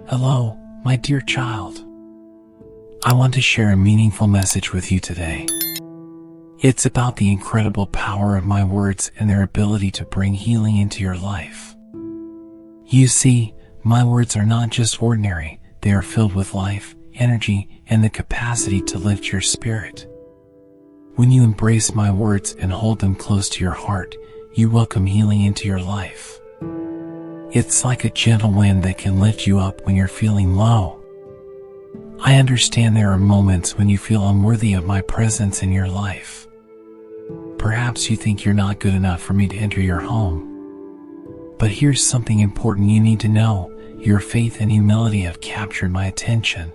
Hello, my dear child. I want to share a meaningful message with you today. It's about the incredible power of my words and their ability to bring healing into your life. You see, my words are not just ordinary, they are filled with life, energy, and the capacity to lift your spirit. When you embrace my words and hold them close to your heart, you welcome healing into your life. It's like a gentle wind that can lift you up when you're feeling low. I understand there are moments when you feel unworthy of my presence in your life. Perhaps you think you're not good enough for me to enter your home. But here's something important you need to know. Your faith and humility have captured my attention.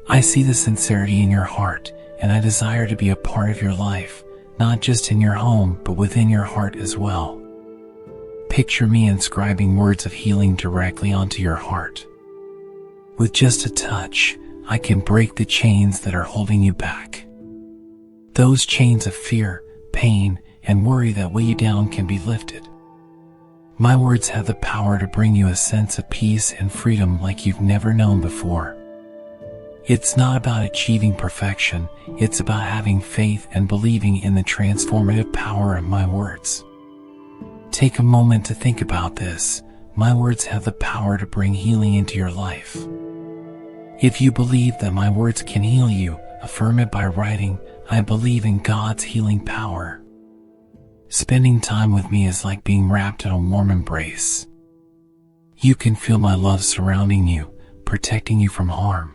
I see the sincerity in your heart, and I desire to be a part of your life, not just in your home, but within your heart as well. Picture me inscribing words of healing directly onto your heart. With just a touch, I can break the chains that are holding you back. Those chains of fear, pain, and worry that weigh you down can be lifted. My words have the power to bring you a sense of peace and freedom like you've never known before. It's not about achieving perfection, it's about having faith and believing in the transformative power of my words. Take a moment to think about this. My words have the power to bring healing into your life. If you believe that my words can heal you, affirm it by writing, "I believe in God's healing power." Spending time with me is like being wrapped in a warm embrace. You can feel my love surrounding you, protecting you from harm.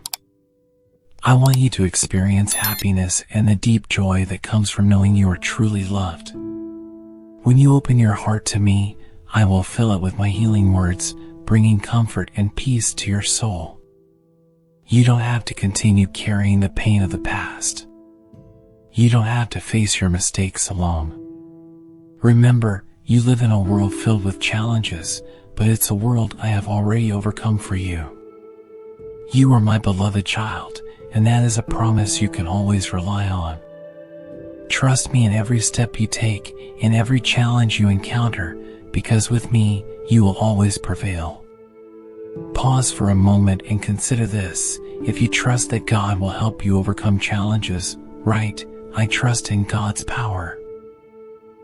I want you to experience happiness and the deep joy that comes from knowing you are truly loved. When you open your heart to me, I will fill it with my healing words, bringing comfort and peace to your soul. You don't have to continue carrying the pain of the past. You don't have to face your mistakes alone. Remember, you live in a world filled with challenges, but it's a world I have already overcome for you. You are my beloved child, and that is a promise you can always rely on. Trust me in every step you take, in every challenge you encounter, because with me, you will always prevail. Pause for a moment and consider this. If you trust that God will help you overcome challenges, right, I trust in God's power.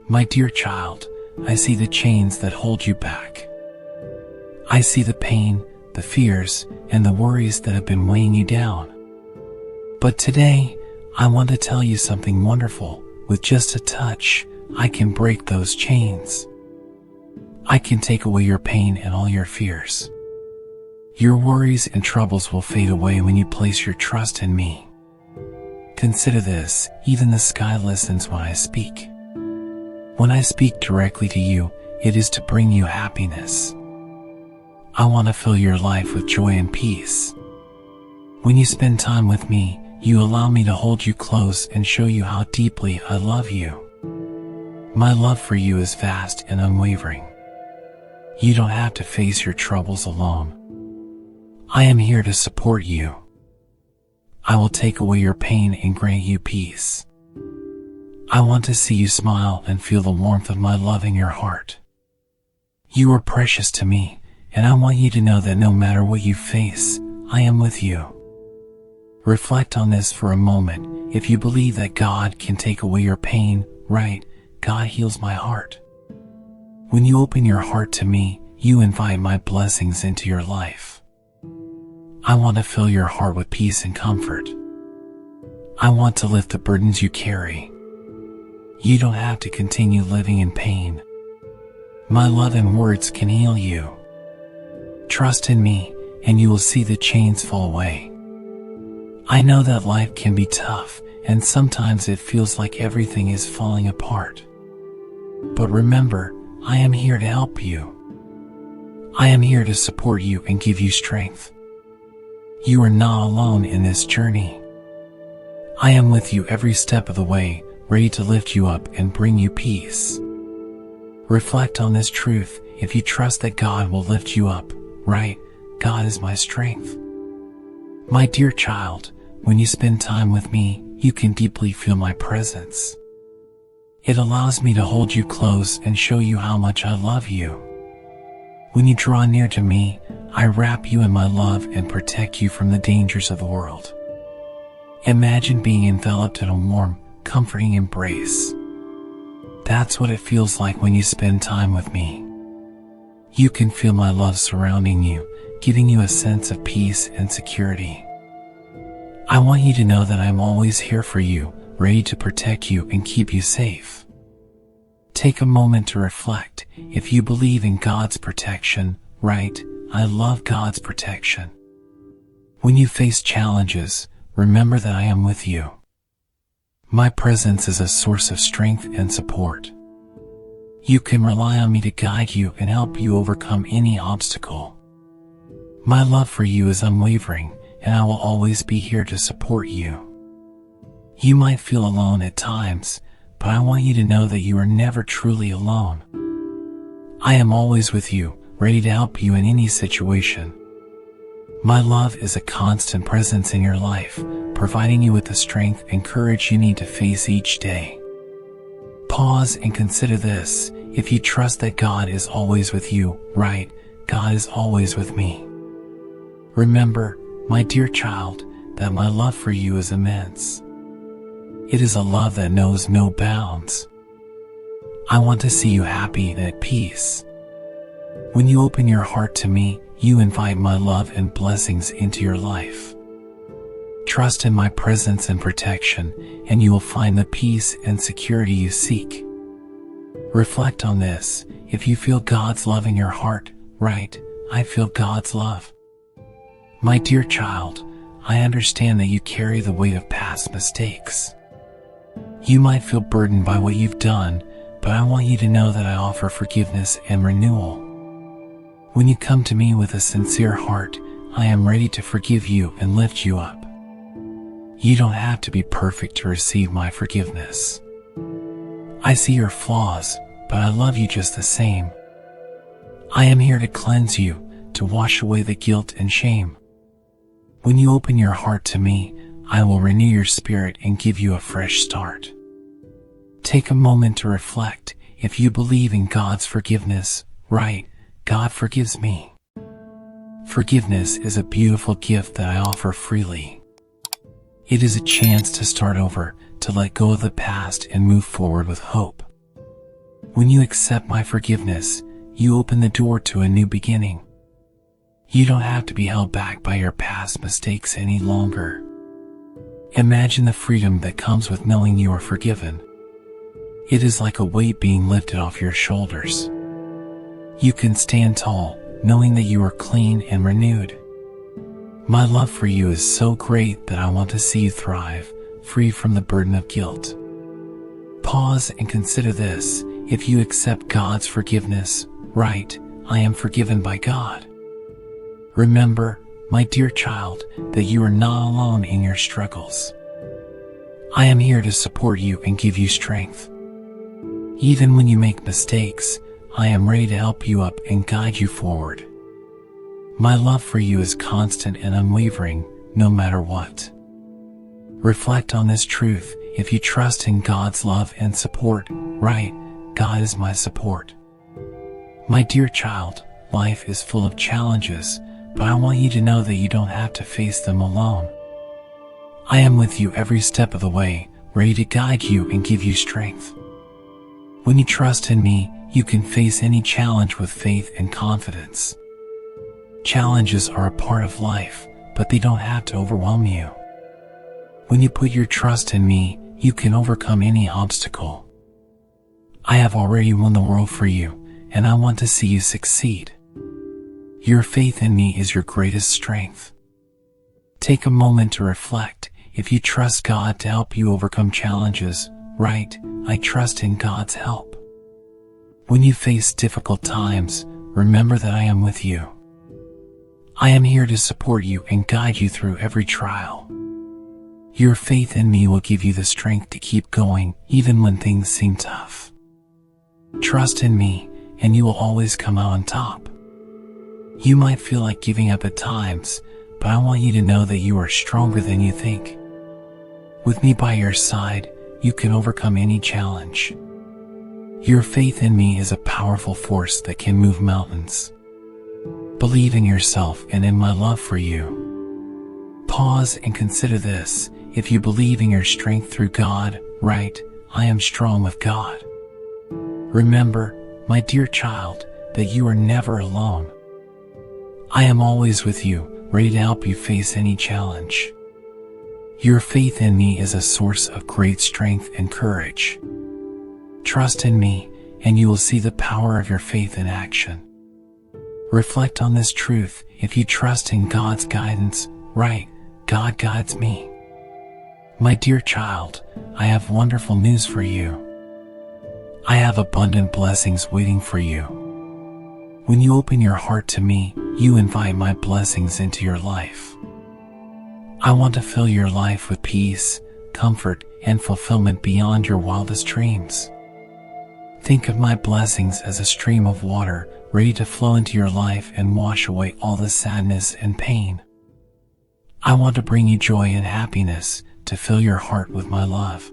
My dear child, I see the chains that hold you back. I see the pain, the fears, and the worries that have been weighing you down. But today, I want to tell you something wonderful. With just a touch, I can break those chains. I can take away your pain and all your fears. Your worries and troubles will fade away when you place your trust in me. Consider this, even the sky listens when I speak. When I speak directly to you, it is to bring you happiness. I want to fill your life with joy and peace. When you spend time with me, you allow me to hold you close and show you how deeply I love you. My love for you is vast and unwavering. You don't have to face your troubles alone. I am here to support you. I will take away your pain and grant you peace. I want to see you smile and feel the warmth of my love in your heart. You are precious to me, and I want you to know that no matter what you face, I am with you. Reflect on this for a moment. If you believe that God can take away your pain, right, God heals my heart. When you open your heart to me, you invite my blessings into your life. I want to fill your heart with peace and comfort. I want to lift the burdens you carry. You don't have to continue living in pain. My love and words can heal you. Trust in me, and you will see the chains fall away. I know that life can be tough, and sometimes it feels like everything is falling apart. But remember, I am here to help you. I am here to support you and give you strength. You are not alone in this journey. I am with you every step of the way, ready to lift you up and bring you peace. Reflect on this truth. If you trust that God will lift you up, right, God is my strength. My dear child, when you spend time with me, you can deeply feel my presence. It allows me to hold you close and show you how much I love you. When you draw near to me, I wrap you in my love and protect you from the dangers of the world. Imagine being enveloped in a warm, comforting embrace. That's what it feels like when you spend time with me. You can feel my love surrounding you, giving you a sense of peace and security. I want you to know that I'm always here for you, ready to protect you and keep you safe. Take a moment to reflect. If you believe in God's protection, right? I love God's protection. When you face challenges, remember that I am with you. My presence is a source of strength and support. You can rely on me to guide you and help you overcome any obstacle. My love for you is unwavering, and I will always be here to support you. You might feel alone at times, but I want you to know that you are never truly alone. I am always with you, ready to help you in any situation. My love is a constant presence in your life, providing you with the strength and courage you need to face each day. Pause and consider this. If you trust that God is always with you, right? God is always with me. Remember, my dear child, that my love for you is immense. It is a love that knows no bounds. I want to see you happy and at peace. When you open your heart to me, you invite my love and blessings into your life. Trust in my presence and protection, and you will find the peace and security you seek. Reflect on this. If you feel God's love in your heart, right? I feel God's love. My dear child, I understand that you carry the weight of past mistakes. You might feel burdened by what you've done, but I want you to know that I offer forgiveness and renewal. When you come to me with a sincere heart, I am ready to forgive you and lift you up. You don't have to be perfect to receive my forgiveness. I see your flaws, but I love you just the same. I am here to cleanse you, to wash away the guilt and shame. When you open your heart to me, I will renew your spirit and give you a fresh start. Take a moment to reflect. If you believe in God's forgiveness, right? God forgives me. Forgiveness is a beautiful gift that I offer freely. It is a chance to start over, to let go of the past and move forward with hope. When you accept my forgiveness, you open the door to a new beginning. You don't have to be held back by your past mistakes any longer. Imagine the freedom that comes with knowing you are forgiven. It is like a weight being lifted off your shoulders. You can stand tall, knowing that you are clean and renewed. My love for you is so great that I want to see you thrive, free from the burden of guilt. Pause and consider this. If you accept God's forgiveness, right? I am forgiven by God. Remember, my dear child, that you are not alone in your struggles. I am here to support you and give you strength. Even when you make mistakes, I am ready to help you up and guide you forward. My love for you is constant and unwavering, no matter what. Reflect on this truth. If you trust in God's love and support, right? God is my support. My dear child, life is full of challenges, but I want you to know that you don't have to face them alone. I am with you every step of the way, ready to guide you and give you strength. When you trust in me, you can face any challenge with faith and confidence. Challenges are a part of life, but they don't have to overwhelm you. When you put your trust in me, you can overcome any obstacle. I have already won the world for you, and I want to see you succeed. Your faith in me is your greatest strength. Take a moment to reflect. If you trust God to help you overcome challenges, right? I trust in God's help. When you face difficult times, remember that I am with you. I am here to support you and guide you through every trial. Your faith in me will give you the strength to keep going, even when things seem tough. Trust in me, and you will always come out on top. You might feel like giving up at times, but I want you to know that you are stronger than you think. With me by your side, you can overcome any challenge. Your faith in me is a powerful force that can move mountains. Believe in yourself and in my love for you. Pause and consider this. If you believe in your strength through God, right, I am strong with God. Remember, my dear child, that you are never alone. I am always with you, ready to help you face any challenge. Your faith in me is a source of great strength and courage. Trust in me, and you will see the power of your faith in action. Reflect on this truth. If you trust in God's guidance, right, God guides me. My dear child, I have wonderful news for you. I have abundant blessings waiting for you. When you open your heart to me, you invite my blessings into your life. I want to fill your life with peace, comfort, and fulfillment beyond your wildest dreams. Think of my blessings as a stream of water, ready to flow into your life and wash away all the sadness and pain. I want to bring you joy and happiness, to fill your heart with my love.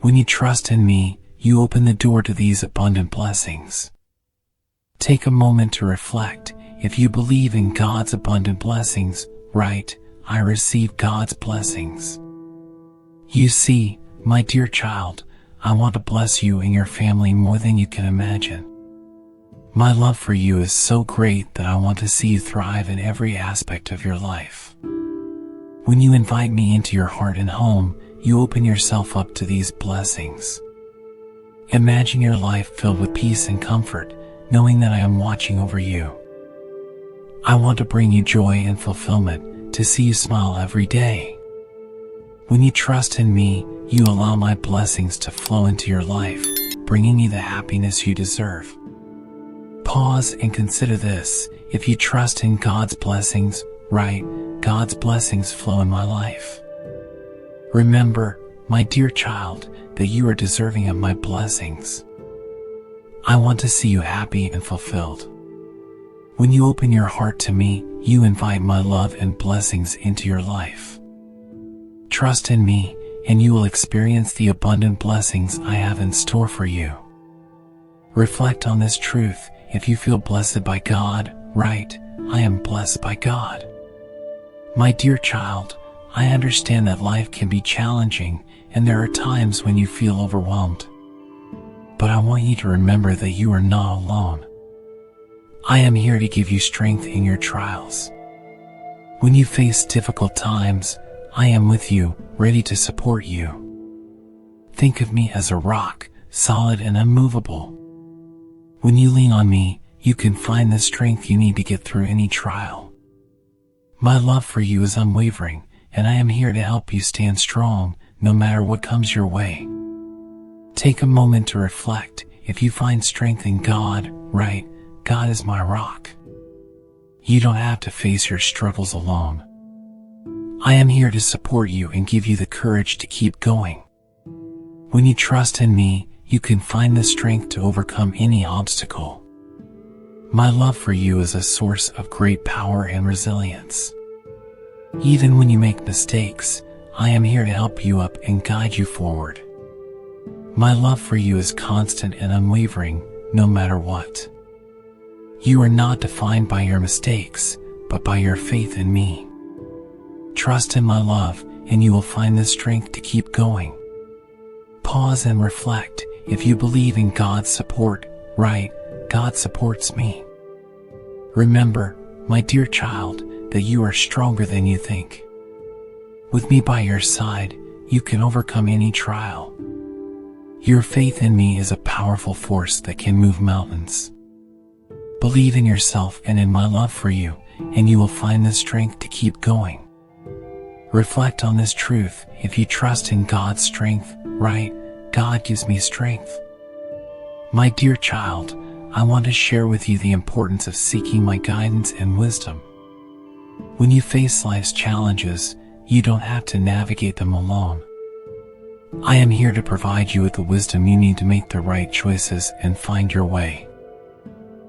When you trust in me, you open the door to these abundant blessings. Take a moment to reflect. If you believe in God's abundant blessings, right, I receive God's blessings. You see, my dear child, I want to bless you and your family more than you can imagine. My love for you is so great that I want to see you thrive in every aspect of your life. When you invite me into your heart and home, you open yourself up to these blessings. Imagine your life filled with peace and comfort, knowing that I am watching over you. I want to bring you joy and fulfillment, to see you smile every day. When you trust in me, you allow my blessings to flow into your life, bringing you the happiness you deserve. Pause and consider this. If you trust in God's blessings, right, God's blessings flow in my life. Remember, my dear child, that you are deserving of my blessings. I want to see you happy and fulfilled. When you open your heart to me, you invite my love and blessings into your life. Trust in me, and you will experience the abundant blessings I have in store for you. Reflect on this truth. If you feel blessed by God, right, I am blessed by God. My dear child, I understand that life can be challenging, and there are times when you feel overwhelmed. But I want you to remember that you are not alone. I am here to give you strength in your trials. When you face difficult times, I am with you, ready to support you. Think of me as a rock, solid and unmovable. When you lean on me, you can find the strength you need to get through any trial. My love for you is unwavering, and I am here to help you stand strong, no matter what comes your way. Take a moment to reflect. If you find strength in God, right, God is my rock. You don't have to face your struggles alone. I am here to support you and give you the courage to keep going. When you trust in me, you can find the strength to overcome any obstacle. My love for you is a source of great power and resilience. Even when you make mistakes, I am here to help you up and guide you forward. My love for you is constant and unwavering, no matter what. You are not defined by your mistakes, but by your faith in me. Trust in my love, and you will find the strength to keep going. Pause and reflect. If you believe in God's support, right, God supports me. Remember, my dear child, that you are stronger than you think. With me by your side, you can overcome any trial. Your faith in me is a powerful force that can move mountains. Believe in yourself and in my love for you, and you will find the strength to keep going. Reflect on this truth. If you trust in God's strength, right, God gives me strength. My dear child, I want to share with you the importance of seeking my guidance and wisdom. When you face life's challenges, you don't have to navigate them alone. I am here to provide you with the wisdom you need to make the right choices and find your way.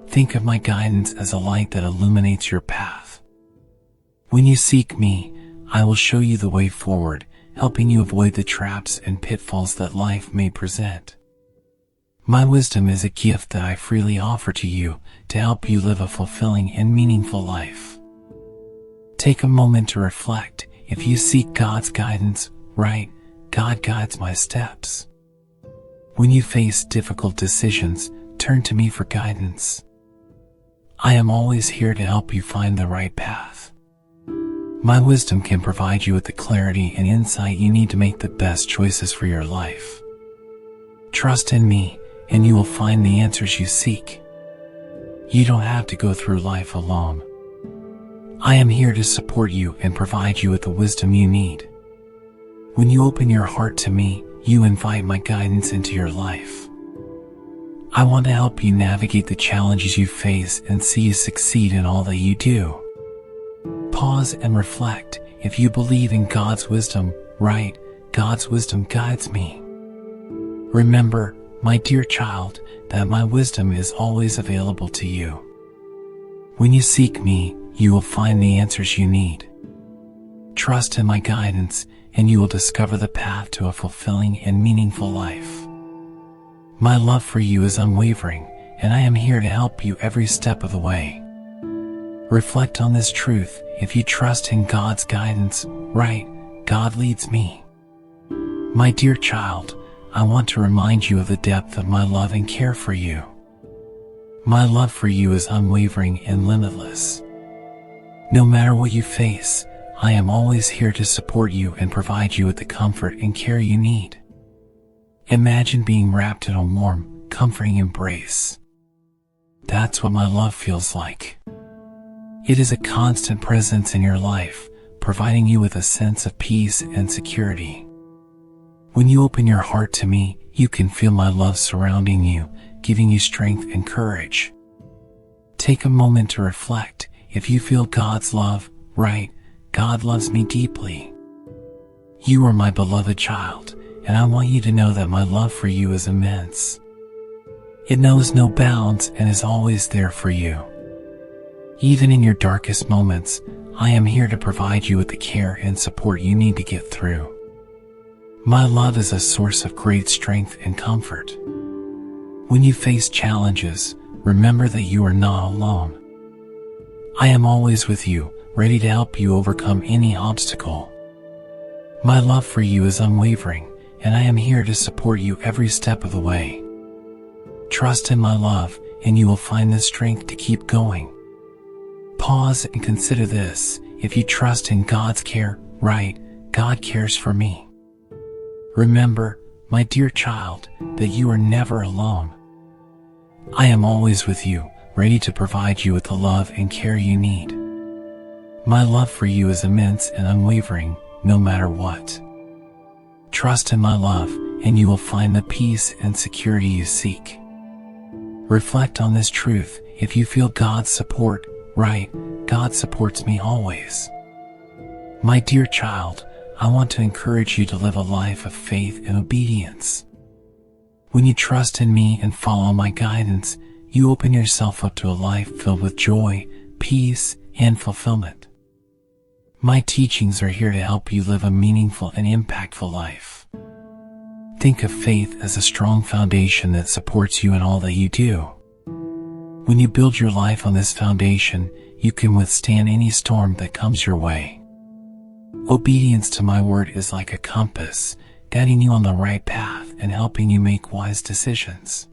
Think of my guidance as a light that illuminates your path. When you seek me, I will show you the way forward, helping you avoid the traps and pitfalls that life may present. My wisdom is a gift that I freely offer to you to help you live a fulfilling and meaningful life. Take a moment to reflect. If you seek God's guidance, right, God guides my steps. When you face difficult decisions, turn to me for guidance. I am always here to help you find the right path. My wisdom can provide you with the clarity and insight you need to make the best choices for your life. Trust in me, and you will find the answers you seek. You don't have to go through life alone. I am here to support you and provide you with the wisdom you need. When you open your heart to me, you invite my guidance into your life. I want to help you navigate the challenges you face and see you succeed in all that you do. Pause and reflect. If you believe in God's wisdom, right, God's wisdom guides me. Remember, my dear child, that my wisdom is always available to you. When you seek me, you will find the answers you need. Trust in my guidance, and you will discover the path to a fulfilling and meaningful life. My love for you is unwavering, and I am here to help you every step of the way. Reflect on this truth. If you trust in God's guidance, right, God leads me. My dear child, I want to remind you of the depth of my love and care for you. My love for you is unwavering and limitless. No matter what you face, I am always here to support you and provide you with the comfort and care you need. Imagine being wrapped in a warm, comforting embrace. That's what my love feels like. It is a constant presence in your life, providing you with a sense of peace and security. When you open your heart to me, you can feel my love surrounding you, giving you strength and courage. Take a moment to reflect. If you feel God's love, right, God loves me deeply. You are my beloved child, and I want you to know that my love for you is immense. It knows no bounds and is always there for you. Even in your darkest moments, I am here to provide you with the care and support you need to get through. My love is a source of great strength and comfort. When you face challenges, remember that you are not alone. I am always with you, ready to help you overcome any obstacle. My love for you is unwavering, and I am here to support you every step of the way. Trust in my love, and you will find the strength to keep going. Pause and consider this. If you trust in God's care, right, God cares for me. Remember, my dear child, that you are never alone. I am always with you, ready to provide you with the love and care you need. My love for you is immense and unwavering, no matter what. Trust in my love, and you will find the peace and security you seek. Reflect on this truth. If you feel God's support, right, God supports me always. My dear child, I want to encourage you to live a life of faith and obedience. When you trust in me and follow my guidance, you open yourself up to a life filled with joy, peace, and fulfillment. My teachings are here to help you live a meaningful and impactful life. Think of faith as a strong foundation that supports you in all that you do. When you build your life on this foundation, you can withstand any storm that comes your way. Obedience to my word is like a compass, guiding you on the right path and helping you make wise decisions.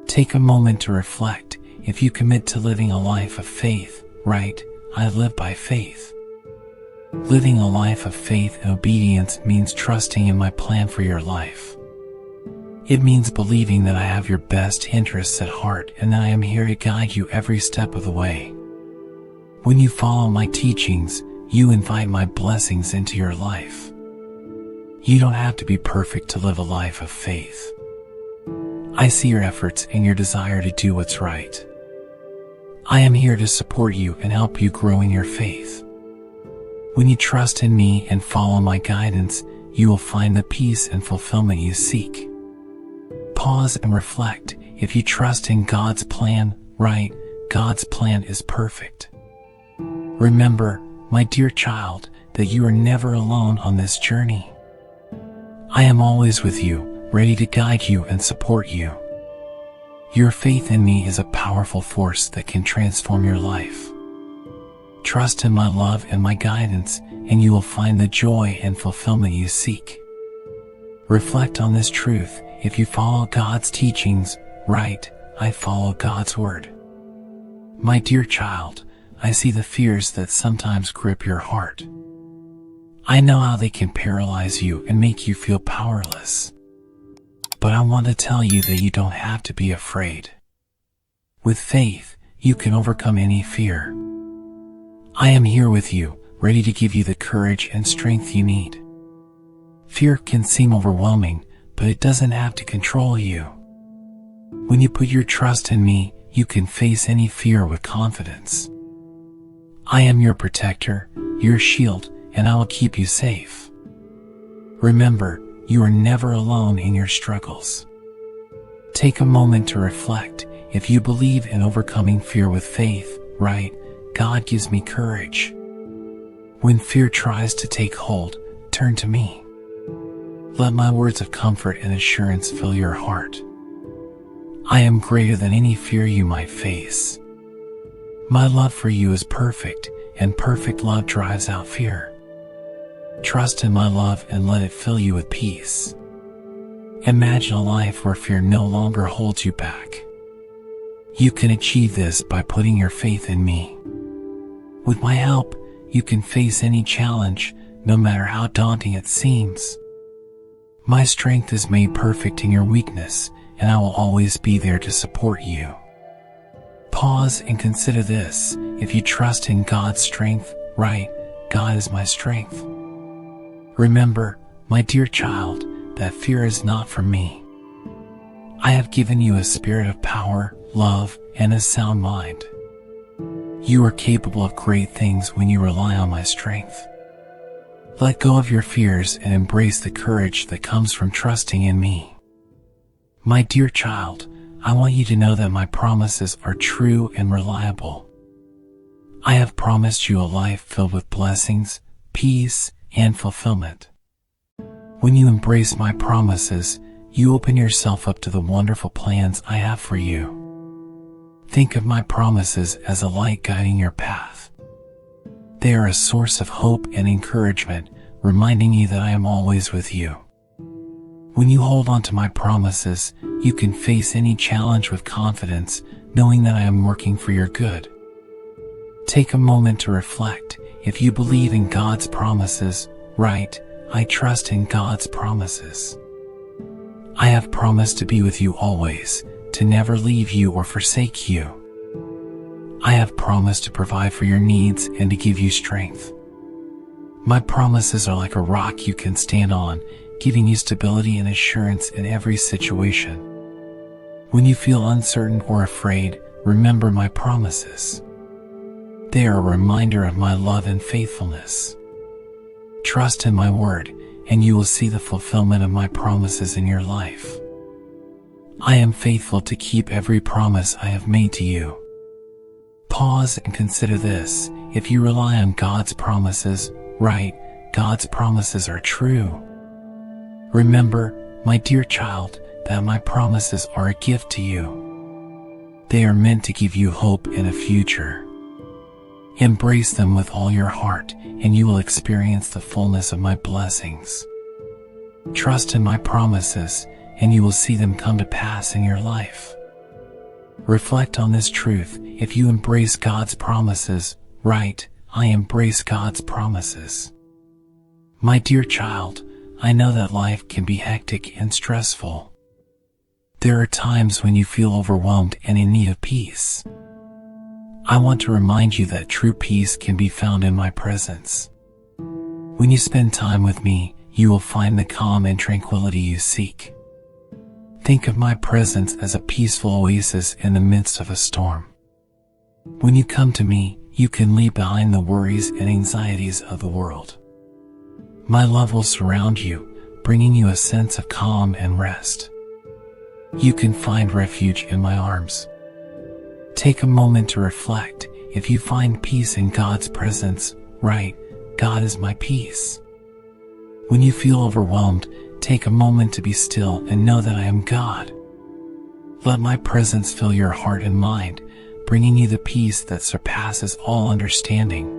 Take a moment to reflect. If you commit to living a life of faith, right, I live by faith. Living a life of faith and obedience means trusting in my plan for your life. It means believing that I have your best interests at heart and that I am here to guide you every step of the way. When you follow my teachings, you invite my blessings into your life. You don't have to be perfect to live a life of faith. I see your efforts and your desire to do what's right. I am here to support you and help you grow in your faith. When you trust in me and follow my guidance, you will find the peace and fulfillment you seek. Pause and reflect. If you trust in God's plan, right, God's plan is perfect. Remember, my dear child, that you are never alone on this journey. I am always with you, ready to guide you and support you. Your faith in me is a powerful force that can transform your life. Trust in my love and my guidance, and you will find the joy and fulfillment you seek. Reflect on this truth. If you follow God's teachings, right, I follow God's word. My dear child, I see the fears that sometimes grip your heart. I know how they can paralyze you and make you feel powerless. But I want to tell you that you don't have to be afraid. With faith, you can overcome any fear. I am here with you, ready to give you the courage and strength you need. Fear can seem overwhelming, but it doesn't have to control you. When you put your trust in me, you can face any fear with confidence. I am your protector, your shield, and I will keep you safe. Remember, you are never alone in your struggles. Take a moment to reflect. If you believe in overcoming fear with faith, right, God gives me courage. When fear tries to take hold, turn to me. Let my words of comfort and assurance fill your heart. I am greater than any fear you might face. My love for you is perfect, and perfect love drives out fear. Trust in my love and let it fill you with peace. Imagine a life where fear no longer holds you back. You can achieve this by putting your faith in me. With my help, you can face any challenge, no matter how daunting it seems. My strength is made perfect in your weakness, and I will always be there to support you. Pause and consider this. If you trust in God's strength, right, God is my strength. Remember, my dear child, that fear is not from me. I have given you a spirit of power, love, and a sound mind. You are capable of great things when you rely on my strength. Let go of your fears and embrace the courage that comes from trusting in me. My dear child, I want you to know that my promises are true and reliable. I have promised you a life filled with blessings, peace, and fulfillment. When you embrace my promises, you open yourself up to the wonderful plans I have for you. Think of my promises as a light guiding your path. They are a source of hope and encouragement, reminding you that I am always with you. When you hold on to my promises, you can face any challenge with confidence, knowing that I am working for your good. Take a moment to reflect. If you believe in God's promises, right, I trust in God's promises. I have promised to be with you always, to never leave you or forsake you. I have promised to provide for your needs and to give you strength. My promises are like a rock you can stand on, giving you stability and assurance in every situation. When you feel uncertain or afraid, remember my promises. They are a reminder of my love and faithfulness. Trust in my word, and you will see the fulfillment of my promises in your life. I am faithful to keep every promise I have made to you. Pause and consider this. If you rely on God's promises, right, God's promises are true. Remember, my dear child, that my promises are a gift to you. They are meant to give you hope and a future. Embrace them with all your heart, and you will experience the fullness of my blessings. Trust in my promises, and you will see them come to pass in your life. Reflect on this truth. If you embrace God's promises, right, I embrace God's promises. My dear child, I know that life can be hectic and stressful. There are times when you feel overwhelmed and in need of peace. I want to remind you that true peace can be found in my presence. When you spend time with me, you will find the calm and tranquility you seek. Think of my presence as a peaceful oasis in the midst of a storm. When you come to me, you can leave behind the worries and anxieties of the world. My love will surround you, bringing you a sense of calm and rest. You can find refuge in my arms. Take a moment to reflect. If you find peace in God's presence, right, God is my peace. When you feel overwhelmed, take a moment to be still and know that I am God. Let my presence fill your heart and mind, bringing you the peace that surpasses all understanding.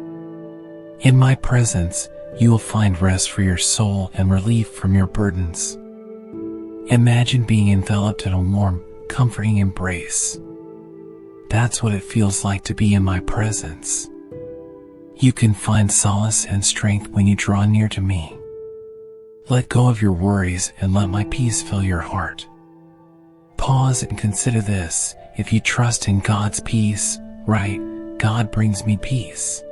In my presence, you will find rest for your soul and relief from your burdens. Imagine being enveloped in a warm, comforting embrace. That's what it feels like to be in my presence. You can find solace and strength when you draw near to me. Let go of your worries and let my peace fill your heart. Pause and consider this. If you trust in God's peace, right, God brings me peace.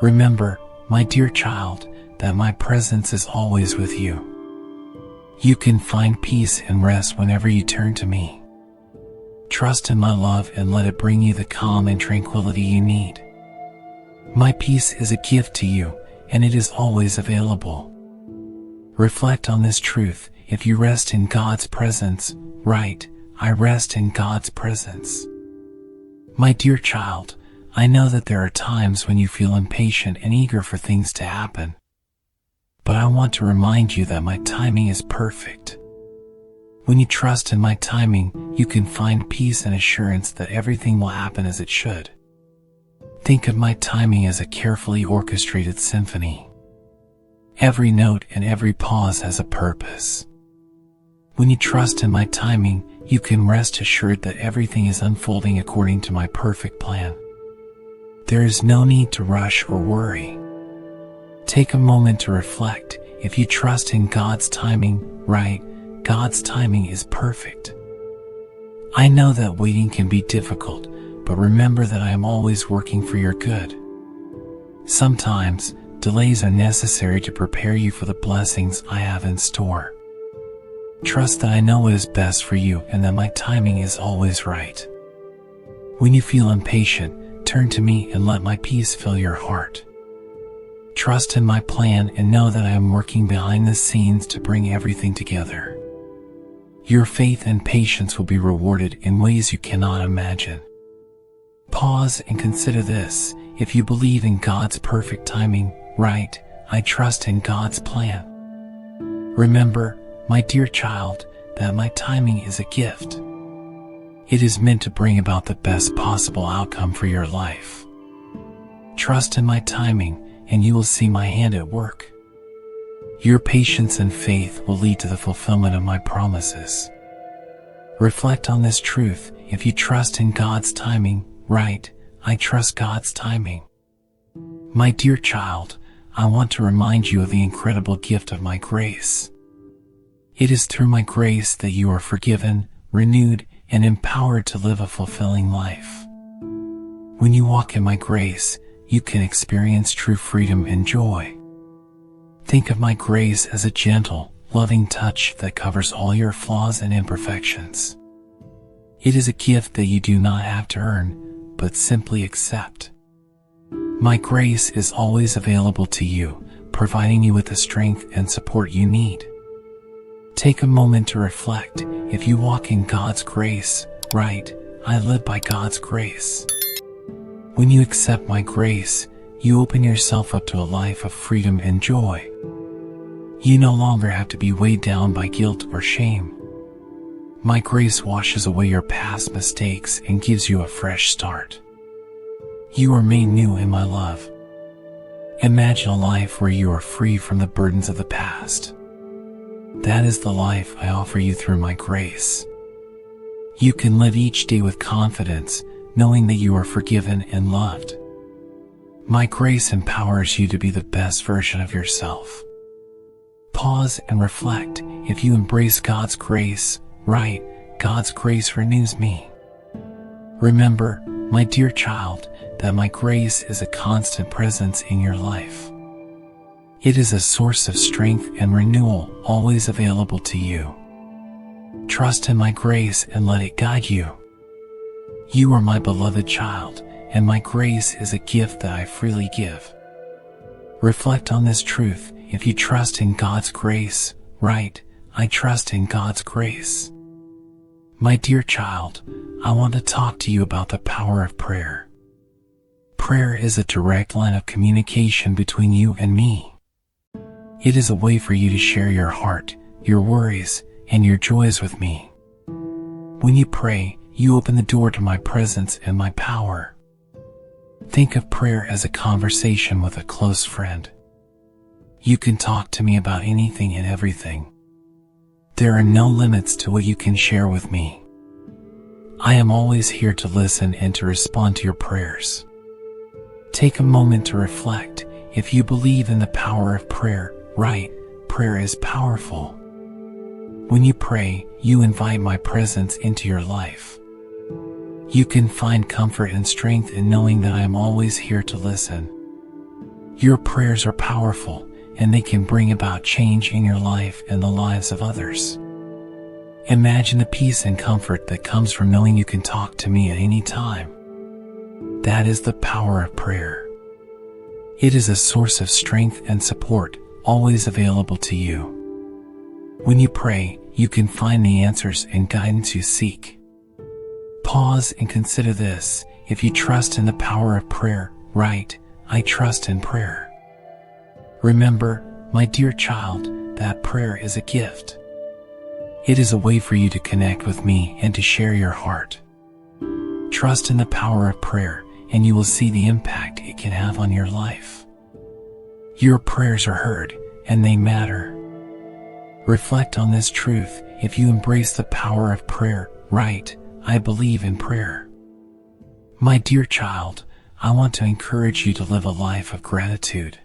Remember, my dear child, that my presence is always with you. You can find peace and rest whenever you turn to me. Trust in my love and let it bring you the calm and tranquility you need. My peace is a gift to you, and it is always available. Reflect on this truth. If you rest in God's presence, right, I rest in God's presence. My dear child, I know that there are times when you feel impatient and eager for things to happen. But I want to remind you that my timing is perfect. When you trust in my timing, you can find peace and assurance that everything will happen as it should. Think of my timing as a carefully orchestrated symphony. Every note and every pause has a purpose. When you trust in my timing, you can rest assured that everything is unfolding according to my perfect plan. There is no need to rush or worry. Take a moment to reflect. If you trust in God's timing, right, God's timing is perfect. I know that waiting can be difficult, but remember that I am always working for your good. Sometimes, delays are necessary to prepare you for the blessings I have in store. Trust that I know what is best for you and that my timing is always right. When you feel impatient, turn to me and let my peace fill your heart. Trust in my plan and know that I am working behind the scenes to bring everything together. Your faith and patience will be rewarded in ways you cannot imagine. Pause and consider this. If you believe in God's perfect timing, right, I trust in God's plan. Remember, my dear child, that my timing is a gift. It is meant to bring about the best possible outcome for your life. Trust in my timing, and you will see my hand at work. Your patience and faith will lead to the fulfillment of my promises. Reflect on this truth. If you trust in God's timing, right, I trust God's timing. My dear child, I want to remind you of the incredible gift of my grace. It is through my grace that you are forgiven, renewed, and empowered to live a fulfilling life. When you walk in my grace, you can experience true freedom and joy. Think of my grace as a gentle, loving touch that covers all your flaws and imperfections. It is a gift that you do not have to earn, but simply accept. My grace is always available to you, providing you with the strength and support you need. Take a moment to reflect. If you walk in God's grace, right, I live by God's grace. When you accept my grace, you open yourself up to a life of freedom and joy. You no longer have to be weighed down by guilt or shame. My grace washes away your past mistakes and gives you a fresh start. You are made new in my love. Imagine a life where you are free from the burdens of the past. That is the life I offer you through my grace. You can live each day with confidence, knowing that you are forgiven and loved. My grace empowers you to be the best version of yourself. Pause and reflect. If you embrace God's grace, right, God's grace renews me. Remember, my dear child, that my grace is a constant presence in your life. It is a source of strength and renewal, always available to you. Trust in my grace and let it guide you. You are my beloved child, and my grace is a gift that I freely give. Reflect on this truth. If you trust in God's grace, right, I trust in God's grace. My dear child, I want to talk to you about the power of prayer. Prayer is a direct line of communication between you and me. It is a way for you to share your heart, your worries, and your joys with me. When you pray, you open the door to my presence and my power. Think of prayer as a conversation with a close friend. You can talk to me about anything and everything. There are no limits to what you can share with me. I am always here to listen and to respond to your prayers. Take a moment to reflect. If you believe in the power of prayer, right? Prayer is powerful. When you pray, you invite my presence into your life. You can find comfort and strength in knowing that I am always here to listen. Your prayers are powerful, and they can bring about change in your life and the lives of others. Imagine the peace and comfort that comes from knowing you can talk to me at any time. That is the power of prayer. It is a source of strength and support, always available to you. When you pray, you can find the answers and guidance you seek. Pause and consider this. If you trust in the power of prayer, right? I trust in prayer. Remember, my dear child, that prayer is a gift. It is a way for you to connect with me and to share your heart. Trust in the power of prayer, and you will see the impact it can have on your life. Your prayers are heard, and they matter. Reflect on this truth. If you embrace the power of prayer, right? I believe in prayer. My dear child, I want to encourage you to live a life of gratitude.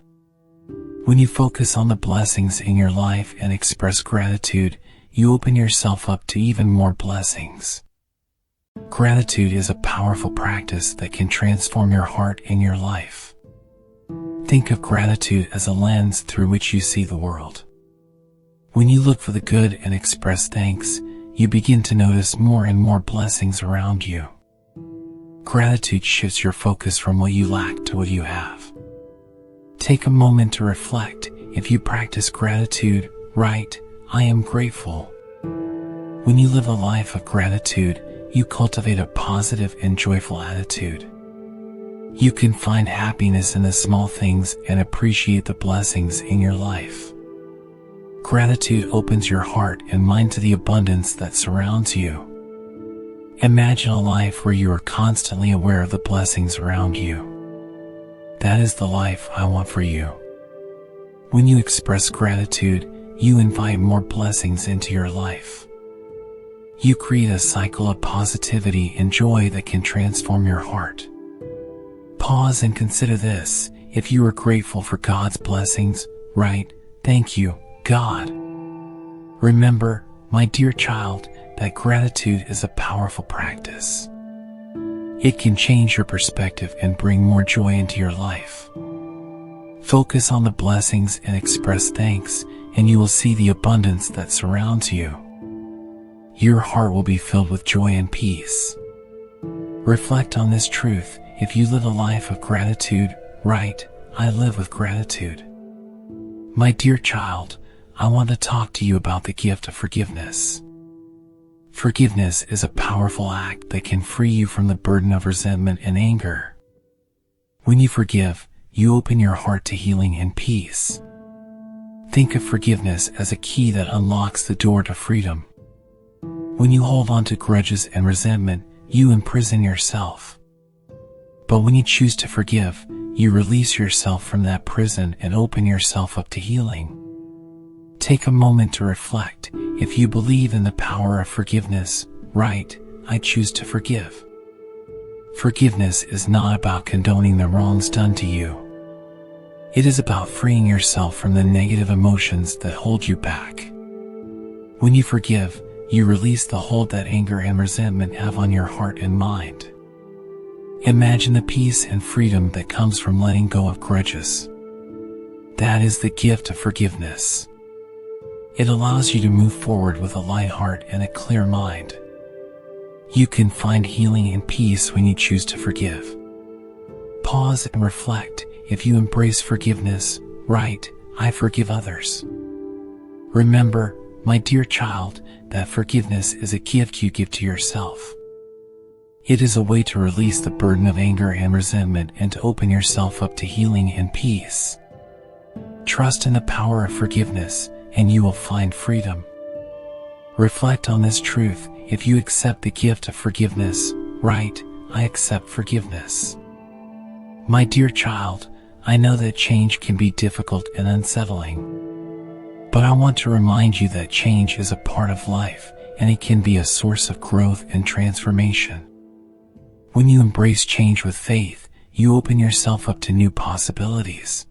When you focus on the blessings in your life and express gratitude, you open yourself up to even more blessings. Gratitude is a powerful practice that can transform your heart and your life. Think of gratitude as a lens through which you see the world. When you look for the good and express thanks, you begin to notice more and more blessings around you. Gratitude shifts your focus from what you lack to what you have. Take a moment to reflect. If you practice gratitude, right? I am grateful. When you live a life of gratitude, you cultivate a positive and joyful attitude. You can find happiness in the small things and appreciate the blessings in your life. Gratitude opens your heart and mind to the abundance that surrounds you. Imagine a life where you are constantly aware of the blessings around you. That is the life I want for you. When you express gratitude, you invite more blessings into your life. You create a cycle of positivity and joy that can transform your heart. Pause and consider this. If you are grateful for God's blessings, right? Thank you, God. Remember, my dear child, that gratitude is a powerful practice. It can change your perspective and bring more joy into your life. Focus on the blessings and express thanks, and you will see the abundance that surrounds you. Your heart will be filled with joy and peace. Reflect on this truth. If you live a life of gratitude, right? I live with gratitude. My dear child, I want to talk to you about the gift of forgiveness. Forgiveness is a powerful act that can free you from the burden of resentment and anger. When you forgive, you open your heart to healing and peace. Think of forgiveness as a key that unlocks the door to freedom. When you hold on to grudges and resentment, you imprison yourself. But when you choose to forgive, you release yourself from that prison and open yourself up to healing. Take a moment to reflect. If you believe in the power of forgiveness, right? I choose to forgive. Forgiveness is not about condoning the wrongs done to you. It is about freeing yourself from the negative emotions that hold you back. When you forgive, you release the hold that anger and resentment have on your heart and mind. Imagine the peace and freedom that comes from letting go of grudges. That is the gift of forgiveness. It allows you to move forward with a light heart and a clear mind. You can find healing and peace when you choose to forgive. Pause and reflect. If you embrace forgiveness, right? I forgive others. Remember, my dear child, that forgiveness is a gift you give to yourself. It is a way to release the burden of anger and resentment and to open yourself up to healing and peace. Trust in the power of forgiveness, and you will find freedom. Reflect on this truth. If you accept the gift of forgiveness, write, I accept forgiveness. My dear child, I know that change can be difficult and unsettling. But I want to remind you that change is a part of life, and it can be a source of growth and transformation. When you embrace change with faith, you open yourself up to new possibilities.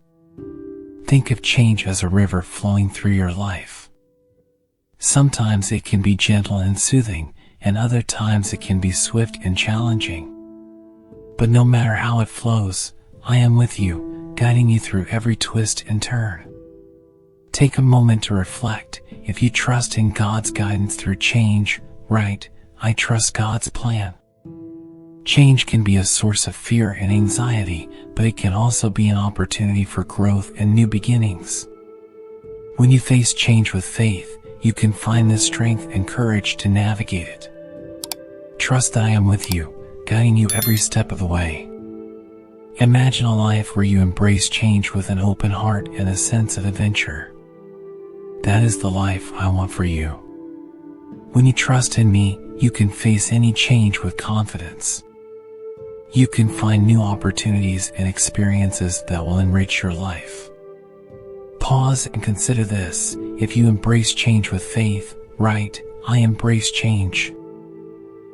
Think of change as a river flowing through your life. Sometimes it can be gentle and soothing, and other times it can be swift and challenging. But no matter how it flows, I am with you, guiding you through every twist and turn. Take a moment to reflect. If you trust in God's guidance through change, write, I trust God's plan. Change can be a source of fear and anxiety, but it can also be an opportunity for growth and new beginnings. When you face change with faith, you can find the strength and courage to navigate it. Trust that I am with you, guiding you every step of the way. Imagine a life where you embrace change with an open heart and a sense of adventure. That is the life I want for you. When you trust in me, you can face any change with confidence. You can find new opportunities and experiences that will enrich your life. Pause and consider this. If you embrace change with faith, write, I embrace change.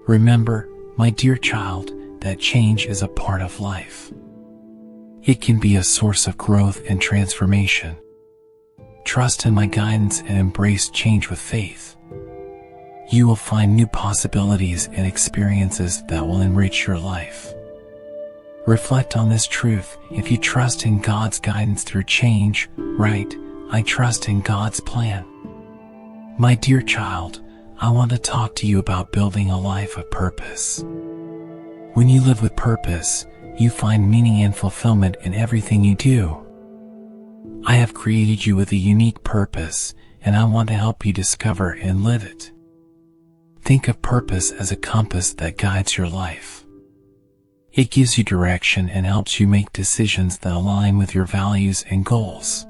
Remember, my dear child, that change is a part of life. It can be a source of growth and transformation. Trust in my guidance and embrace change with faith. You will find new possibilities and experiences that will enrich your life. Reflect on this truth. If you trust in God's guidance through change, write, I trust in God's plan. My dear child, I want to talk to you about building a life of purpose. When you live with purpose, you find meaning and fulfillment in everything you do. I have created you with a unique purpose, and I want to help you discover and live it. Think of purpose as a compass that guides your life. It gives you direction and helps you make decisions that align with your values and goals.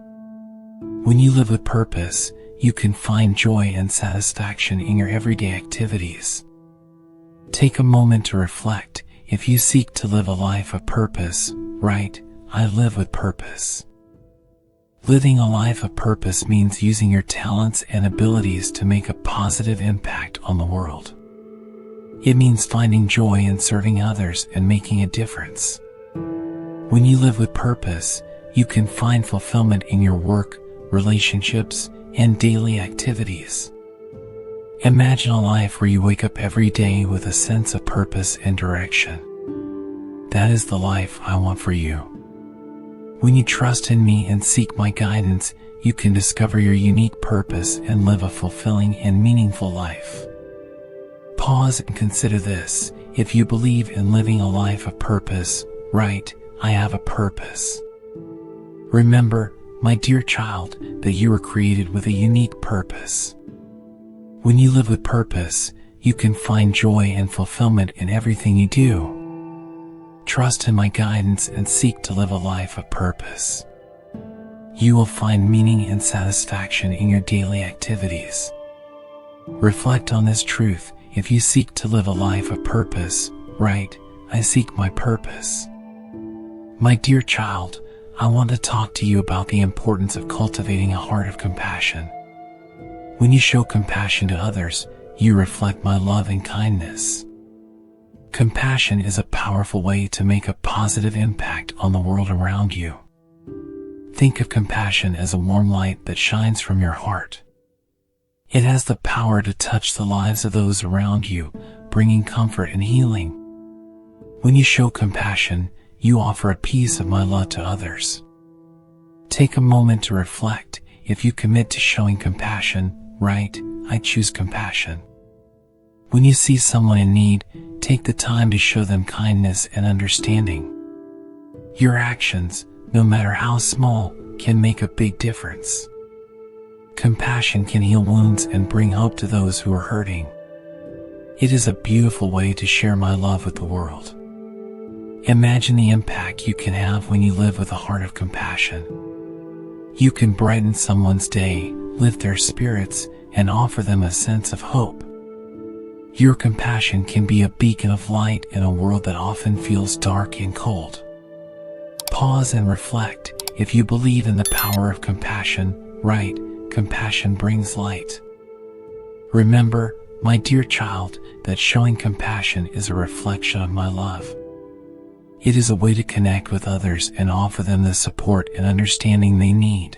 When you live with purpose, you can find joy and satisfaction in your everyday activities. Take a moment to reflect. If you seek to live a life of purpose, write, I live with purpose. Living a life of purpose means using your talents and abilities to make a positive impact on the world. It means finding joy in serving others and making a difference. When you live with purpose, you can find fulfillment in your work, relationships, and daily activities. Imagine a life where you wake up every day with a sense of purpose and direction. That is the life I want for you. When you trust in me and seek my guidance, you can discover your unique purpose and live a fulfilling and meaningful life. Pause and consider this. If you believe in living a life of purpose, write, I have a purpose. Remember, my dear child, that you were created with a unique purpose. When you live with purpose, you can find joy and fulfillment in everything you do. Trust in my guidance and seek to live a life of purpose. You will find meaning and satisfaction in your daily activities. Reflect on this truth. If you seek to live a life of purpose, write, I seek my purpose. My dear child, I want to talk to you about the importance of cultivating a heart of compassion. When you show compassion to others, you reflect my love and kindness. Compassion is a powerful way to make a positive impact on the world around you. Think of compassion as a warm light that shines from your heart. It has the power to touch the lives of those around you, bringing comfort and healing. When you show compassion, you offer a piece of my love to others. Take a moment to reflect. If you commit to showing compassion, write, I choose compassion. When you see someone in need, take the time to show them kindness and understanding. Your actions, no matter how small, can make a big difference. Compassion can heal wounds and bring hope to those who are hurting. It is a beautiful way to share my love with the world. Imagine the impact you can have when you live with a heart of compassion. You can brighten someone's day, lift their spirits, and offer them a sense of hope. Your compassion can be a beacon of light in a world that often feels dark and cold. Pause and reflect. If you believe in the power of compassion, right, compassion brings light. Remember, my dear child, that showing compassion is a reflection of my love. It is a way to connect with others and offer them the support and understanding they need.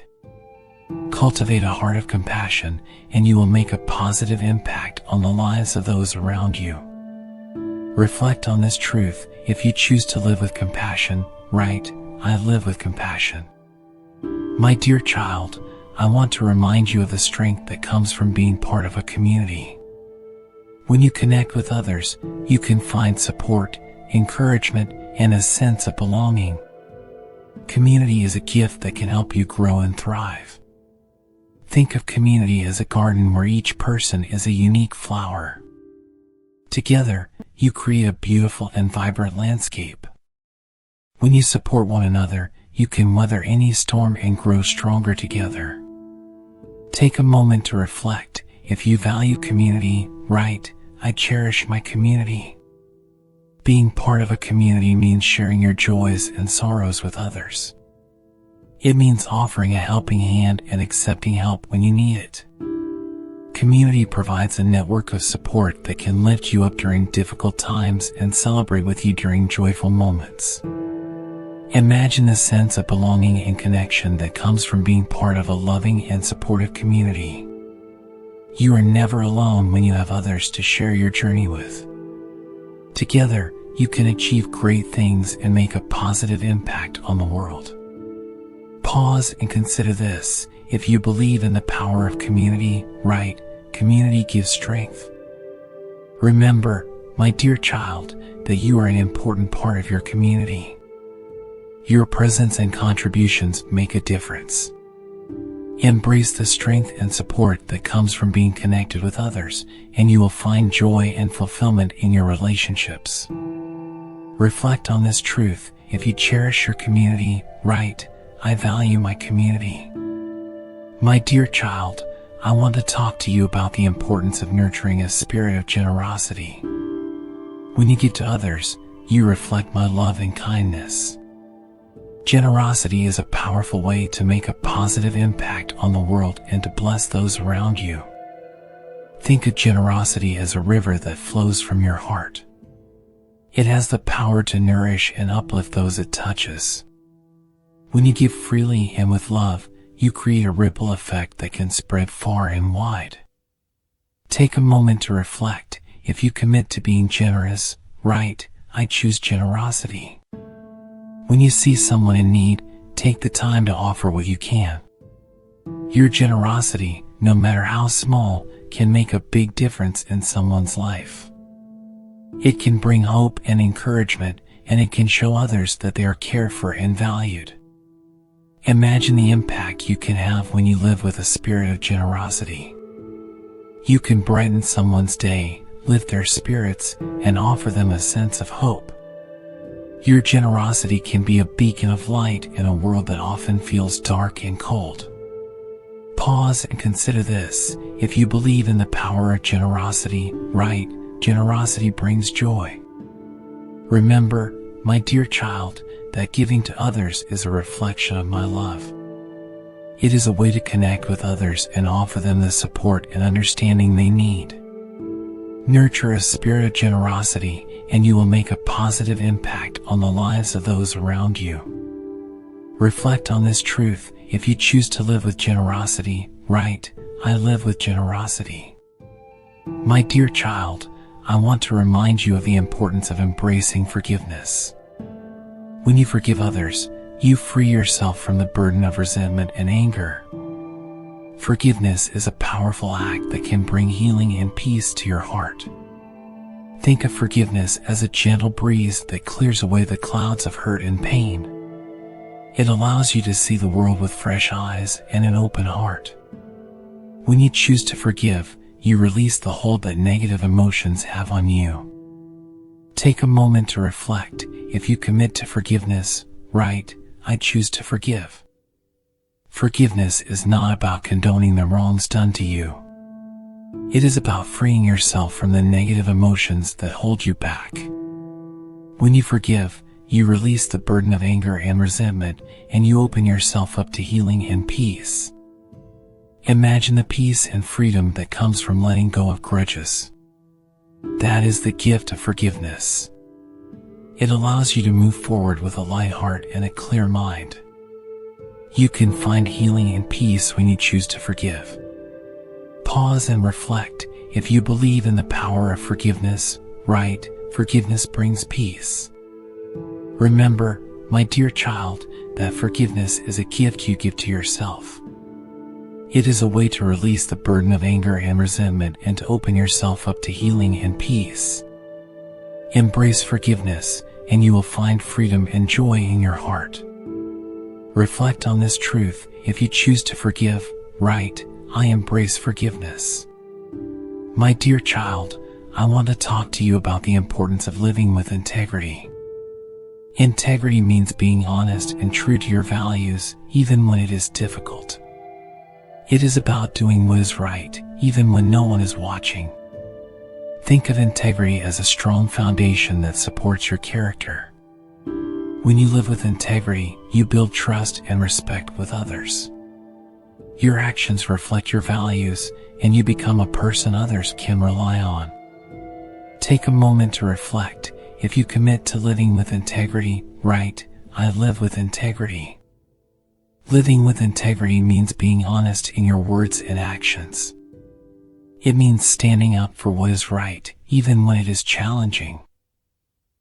Cultivate a heart of compassion, and you will make a positive impact on the lives of those around you. Reflect on this truth. If you choose to live with compassion, right, I live with compassion. My dear child, I want to remind you of the strength that comes from being part of a community. When you connect with others, you can find support, encouragement, and a sense of belonging. Community is a gift that can help you grow and thrive. Think of community as a garden where each person is a unique flower. Together, you create a beautiful and vibrant landscape. When you support one another, you can weather any storm and grow stronger together. Take a moment to reflect. If you value community, right, I cherish my community. Being part of a community means sharing your joys and sorrows with others. It means offering a helping hand and accepting help when you need it. Community provides a network of support that can lift you up during difficult times and celebrate with you during joyful moments. Imagine the sense of belonging and connection that comes from being part of a loving and supportive community. You are never alone when you have others to share your journey with. Together, you can achieve great things and make a positive impact on the world. Pause and consider this. If you believe in the power of community, right, community gives strength. Remember, my dear child, that you are an important part of your community. Your presence and contributions make a difference. Embrace the strength and support that comes from being connected with others, and you will find joy and fulfillment in your relationships. Reflect on this truth. If you cherish your community, right, I value my community. My dear child, I want to talk to you about the importance of nurturing a spirit of generosity. When you give to others, you reflect my love and kindness. Generosity is a powerful way to make a positive impact on the world and to bless those around you. Think of generosity as a river that flows from your heart. It has the power to nourish and uplift those it touches. When you give freely and with love, you create a ripple effect that can spread far and wide. Take a moment to reflect. If you commit to being generous, right, I choose generosity. When you see someone in need, take the time to offer what you can. Your generosity, no matter how small, can make a big difference in someone's life. It can bring hope and encouragement, and it can show others that they are cared for and valued. Imagine the impact you can have when you live with a spirit of generosity. You can brighten someone's day, lift their spirits, and offer them a sense of hope. Your generosity can be a beacon of light in a world that often feels dark and cold. Pause and consider this. If you believe in the power of generosity, right, generosity brings joy. Remember, my dear child, that giving to others is a reflection of my love. It is a way to connect with others and offer them the support and understanding they need. Nurture a spirit of generosity, and you will make a positive impact on the lives of those around you. Reflect on this truth. If you choose to live with generosity, right, I live with generosity. My dear child, I want to remind you of the importance of embracing forgiveness. When you forgive others, you free yourself from the burden of resentment and anger. Forgiveness is a powerful act that can bring healing and peace to your heart. Think of forgiveness as a gentle breeze that clears away the clouds of hurt and pain. It allows you to see the world with fresh eyes and an open heart. When you choose to forgive, you release the hold that negative emotions have on you. Take a moment to reflect. If you commit to forgiveness, right, I choose to forgive. Forgiveness is not about condoning the wrongs done to you. It is about freeing yourself from the negative emotions that hold you back. When you forgive, you release the burden of anger and resentment, and you open yourself up to healing and peace. Imagine the peace and freedom that comes from letting go of grudges. That is the gift of forgiveness. It allows you to move forward with a light heart and a clear mind. You can find healing and peace when you choose to forgive. Pause and reflect. If you believe in the power of forgiveness, right, forgiveness brings peace. Remember, my dear child, that forgiveness is a gift you give to yourself. It is a way to release the burden of anger and resentment and to open yourself up to healing and peace. Embrace forgiveness, and you will find freedom and joy in your heart. Reflect on this truth. If you choose to forgive, right, I embrace forgiveness. My dear child, I want to talk to you about the importance of living with integrity. Integrity means being honest and true to your values, even when it is difficult. It is about doing what is right, even when no one is watching. Think of integrity as a strong foundation that supports your character. When you live with integrity, you build trust and respect with others. Your actions reflect your values, and you become a person others can rely on. Take a moment to reflect. If you commit to living with integrity, right, I live with integrity. Living with integrity means being honest in your words and actions. It means standing up for what is right, even when it is challenging.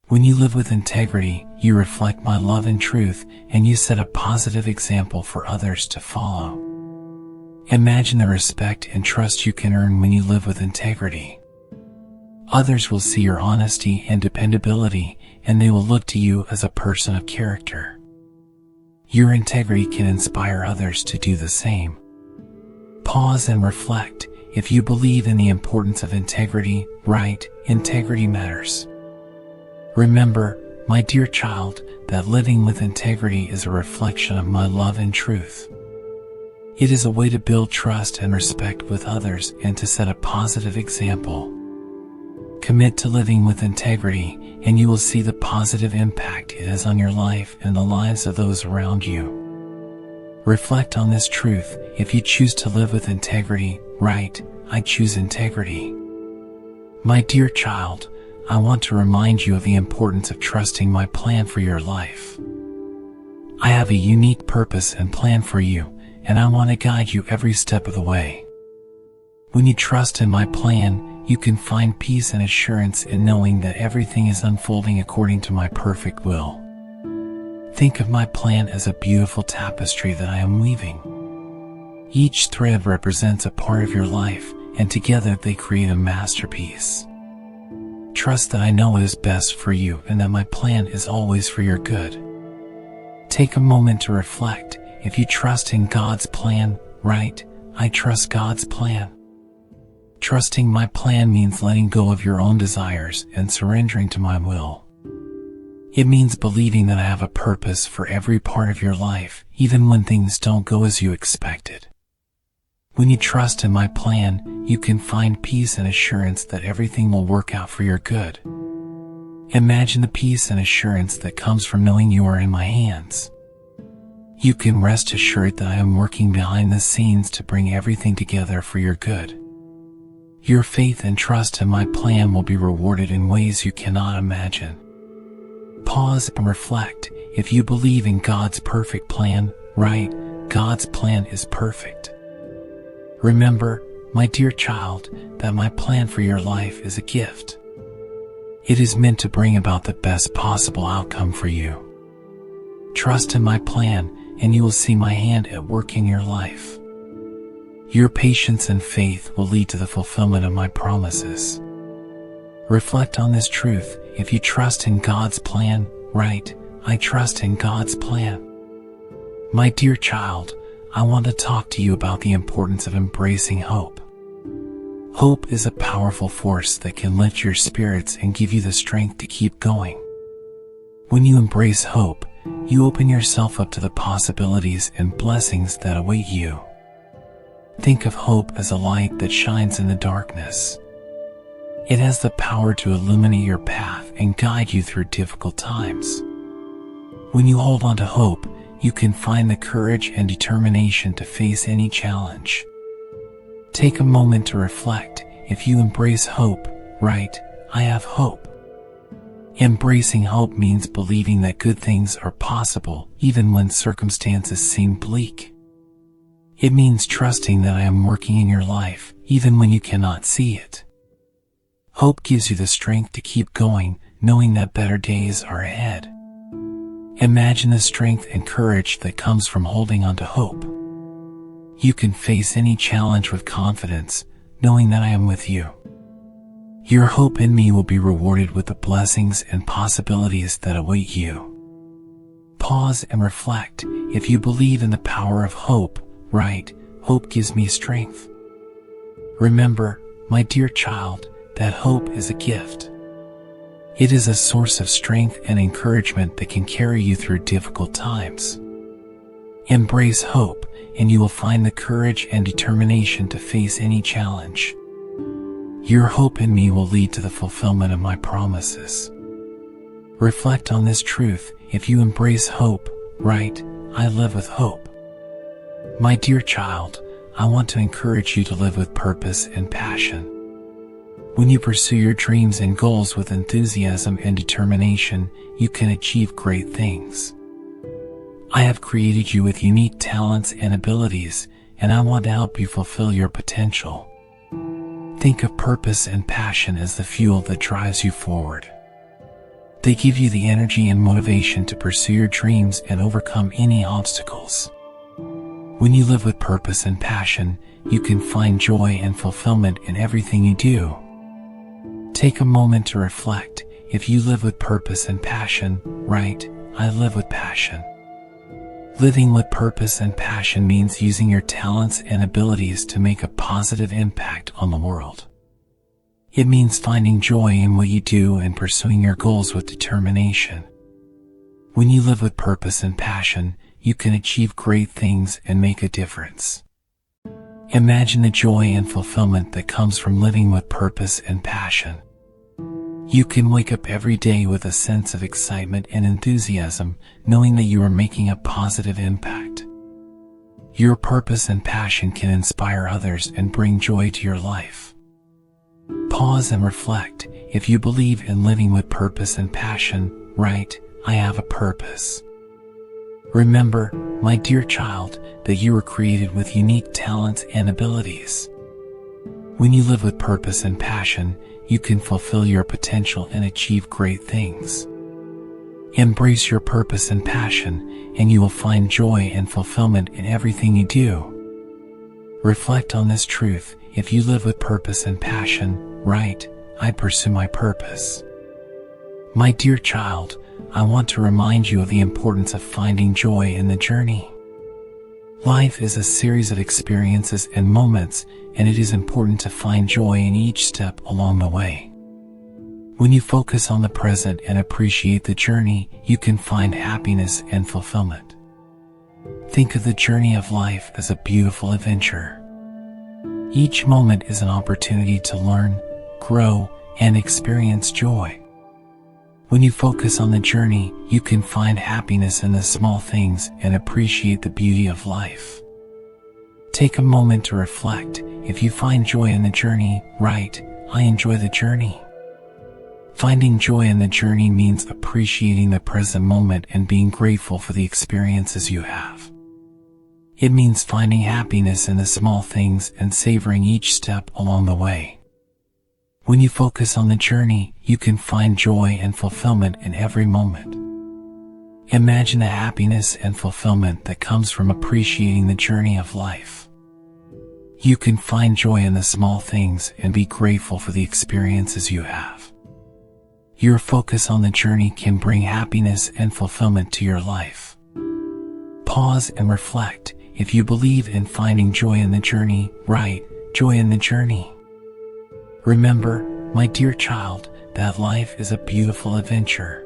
When you live with integrity, you reflect my love and truth, and you set a positive example for others to follow. Imagine the respect and trust you can earn when you live with integrity. Others will see your honesty and dependability, and they will look to you as a person of character. Your integrity can inspire others to do the same. Pause and reflect. If you believe in the importance of integrity, right, integrity matters. Remember, my dear child, that living with integrity is a reflection of my love and truth. It is a way to build trust and respect with others and to set a positive example. Commit to living with integrity, and you will see the positive impact it has on your life and the lives of those around you. Reflect on this truth. If you choose to live with integrity, right, I choose integrity. My dear child, I want to remind you of the importance of trusting my plan for your life. I have a unique purpose and plan for you, and I want to guide you every step of the way. When you trust in my plan, you can find peace and assurance in knowing that everything is unfolding according to my perfect will. Think of my plan as a beautiful tapestry that I am weaving. Each thread represents a part of your life, and together they create a masterpiece. Trust that I know what is best for you and that my plan is always for your good. Take a moment to reflect. If you trust in God's plan, right, I trust God's plan. Trusting my plan means letting go of your own desires and surrendering to my will. It means believing that I have a purpose for every part of your life, even when things don't go as you expected. When you trust in my plan, you can find peace and assurance that everything will work out for your good. Imagine the peace and assurance that comes from knowing you are in my hands. You can rest assured that I am working behind the scenes to bring everything together for your good. Your faith and trust in my plan will be rewarded in ways you cannot imagine. Pause and reflect. If you believe in God's perfect plan, right, God's plan is perfect. Remember, my dear child, that my plan for your life is a gift. It is meant to bring about the best possible outcome for you. Trust in my plan, and you will see my hand at work in your life. Your patience and faith will lead to the fulfillment of my promises. Reflect on this truth. If you trust in God's plan, right, I trust in God's plan. My dear child, I want to talk to you about the importance of embracing hope. Hope is a powerful force that can lift your spirits and give you the strength to keep going. When you embrace hope, you open yourself up to the possibilities and blessings that await you. Think of hope as a light that shines in the darkness. It has the power to illuminate your path and guide you through difficult times. When you hold on to hope, you can find the courage and determination to face any challenge. Take a moment to reflect. If you embrace hope, write, "I have hope." Embracing hope means believing that good things are possible even when circumstances seem bleak. It means trusting that I am working in your life even when you cannot see it. Hope gives you the strength to keep going, knowing that better days are ahead. Imagine the strength and courage that comes from holding on to hope. You can face any challenge with confidence, knowing that I am with you. Your hope in me will be rewarded with the blessings and possibilities that await you. Pause and reflect. If you believe in the power of hope, write, "Hope gives me strength." Remember, my dear child, that hope is a gift. It is a source of strength and encouragement that can carry you through difficult times. Embrace hope, and you will find the courage and determination to face any challenge. Your hope in me will lead to the fulfillment of my promises. Reflect on this truth. If you embrace hope, write, "I live with hope." My dear child, I want to encourage you to live with purpose and passion. When you pursue your dreams and goals with enthusiasm and determination, you can achieve great things. I have created you with unique talents and abilities, and I want to help you fulfill your potential. Think of purpose and passion as the fuel that drives you forward. They give you the energy and motivation to pursue your dreams and overcome any obstacles. When you live with purpose and passion, you can find joy and fulfillment in everything you do. Take a moment to reflect. If you live with purpose and passion, write, "I live with passion." Living with purpose and passion means using your talents and abilities to make a positive impact on the world. It means finding joy in what you do and pursuing your goals with determination. When you live with purpose and passion, you can achieve great things and make a difference. Imagine the joy and fulfillment that comes from living with purpose and passion. You can wake up every day with a sense of excitement and enthusiasm, knowing that you are making a positive impact. Your purpose and passion can inspire others and bring joy to your life. Pause and reflect. If you believe in living with purpose and passion, write, "I have a purpose." Remember, my dear child, that you were created with unique talents and abilities. When you live with purpose and passion, you can fulfill your potential and achieve great things. Embrace your purpose and passion, and you will find joy and fulfillment in everything you do. Reflect on this truth. If you live with purpose and passion, write, "I pursue my purpose." My dear child, I want to remind you of the importance of finding joy in the journey. Life is a series of experiences and moments, and it is important to find joy in each step along the way. When you focus on the present and appreciate the journey, you can find happiness and fulfillment. Think of the journey of life as a beautiful adventure. Each moment is an opportunity to learn, grow, and experience joy. When you focus on the journey, you can find happiness in the small things and appreciate the beauty of life. Take a moment to reflect. If you find joy in the journey, write, "I enjoy the journey." Finding joy in the journey means appreciating the present moment and being grateful for the experiences you have. It means finding happiness in the small things and savoring each step along the way. When you focus on the journey, you can find joy and fulfillment in every moment. Imagine the happiness and fulfillment that comes from appreciating the journey of life. You can find joy in the small things and be grateful for the experiences you have. Your focus on the journey can bring happiness and fulfillment to your life. Pause and reflect. If you believe in finding joy in the journey, write, "Joy in the journey." Remember, my dear child, that life is a beautiful adventure.